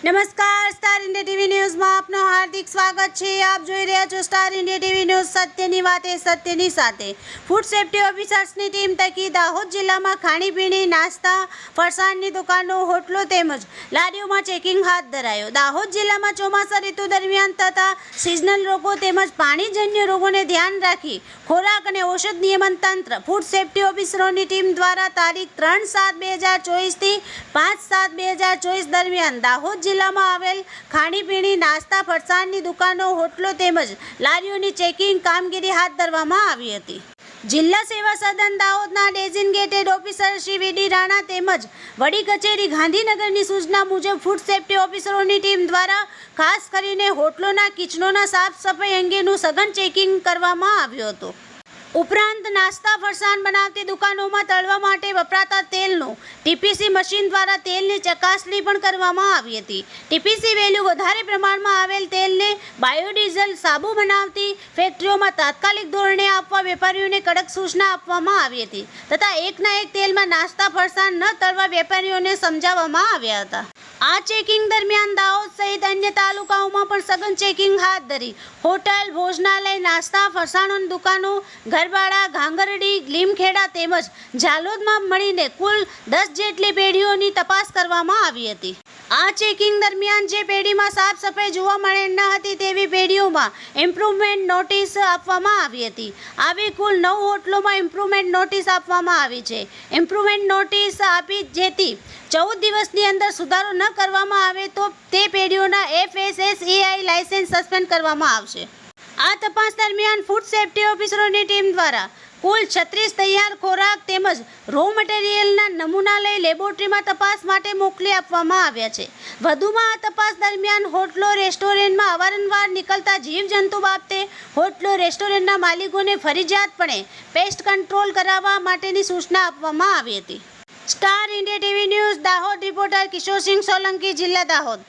નમસ્કાર, star India TV ન્યૂઝમાં આપનું હાર્દિક સ્વાગત છે। આપ જોઈ રહ્યા છો સ્ટાર ઇન્ડિયા ટીવી ન્યૂઝ, સત્યની વાતે સત્યની સાથે। ફૂડ સેફ્ટી ઓફિસર્સની ટીમ થકી દાહોદ જિલ્લામાં ખાણીપીણી, નાસ્તા, ફરસાણની દુકાનો, હોટલો તેમજ લારીઓમાં ચેકિંગ હાથ ધરાયો। દાહોદ જિલ્લામાં ચોમાસા ઋતુ દરમિયાન થતા સિઝનલ રોગો તેમજ પાણીજન્ય રોગોને ધ્યાન રાખી ખોરાક અને ઔષધ નિયમન તંત્ર ફૂડ સેફ્ટી ઓફિસરોની ટીમ દ્વારા તારીખ 3/7/2024 થી 5/7/2024 દરમિયાન દાહોદ જિલ્લામાં આવેલ ખાણીપીણી, નાસ્તા, ફરસાણની દુકાનો, હોટલો તેમજ લારીઓની ચેકિંગ કામગીરી હાથ ધરવામાં આવી હતી। જિલ્લા સેવા સદન દાહોદના ડેઝિગ્નેટેડ ઓફિસર શ્રી વી.ડી. રાણા તેમજ વડી કચેરી ગાંધીનગરની સૂચના મુજબ ફૂડ સેફ્ટી ઓફિસરોની ટીમ દ્વારા ખાસ કરીને હોટલોના કિચનોના સાફ સફાઈ અંગેનું સઘન ચેકિંગ કરવામાં આવ્યું હતું। ઉપરાંત નાસ્તા, ફરસાણ બનાવતી દુકાનોમાં તળવા માટે વપરાતા તેલનું ટીપીસી મશીન દ્વારા તેલની ચકાસણી પણ કરવામાં આવી હતી। ટીપીસી વેલ્યુ વધારે પ્રમાણમાં આવેલ તેલને બાયોડીઝલ સાબુ બનાવતી ફેક્ટરીઓમાં તાત્કાલિક ધોરણે આપવા વેપારીઓને કડક સૂચના આપવામાં આવી હતી તથા એકના એક તેલમાં નાસ્તા, ફરસાણ ન તળવા વેપારીઓને સમજાવવામાં આવ્યા હતા। આ ચેકિંગ દરમિયાન દાહોદ સહિત અન્ય તાલુકાઓમાં પણ સઘન ચેકિંગ હાથ ધરી હોટલ, ભોજનાલય, નાસ્તા, ફરસાણોની દુકાનો, ગરબાડા, ઘાંગરડી, લીમખેડા તેમજ ઝાલોદમાં મળીને કુલ 10 જેટલી પેઢીઓની તપાસ કરવામાં આવી હતી। આ ચેકિંગ દરમિયાન જે પેઢીમાં સાફ સફાઈ જોવા મળે ન હતી તેવી પેઢીઓમાં ઇમ્પ્રુવમેન્ટ નોટિસ આપવામાં આવી હતી। આવી કુલ 9 હોટલોમાં ઇમ્પ્રુવમેન્ટ નોટિસ આપવામાં આવી છે। ઇમ્પ્રુવમેન્ટ નોટિસ આપી જેથી 14 દિવસની અંદર સુધારો ન કરવામાં આવે તો તે પેઢીઓના FSSAI લાયસન્સ સસ્પેન્ડ કરવામાં આવશે। આ તપાસ દરમિયાન ફૂડ સેફ્ટી ઓફિસરોની ટીમ દ્વારા કુલ 36 તૈયાર ખોરાક તેમજ રો મટીરિયલના નમૂના લઈ લેબોરેટરીમાં તપાસ માટે મોકલી આપવામાં આવ્યા છે। વધુમાં આ તપાસ દરમિયાન હોટલો, રેસ્ટોરન્ટમાં અવારનવાર નીકળતા જીવજંતુ બાબતે હોટલો, રેસ્ટોરન્ટના માલિકોને ફરજિયાતપણે પેસ્ટ કંટ્રોલ કરાવવા માટેની સૂચના આપવામાં આવી હતી। Star India TV news Dahod reporter Kishorsinh Solanki, જિલ્લા દાહોદ।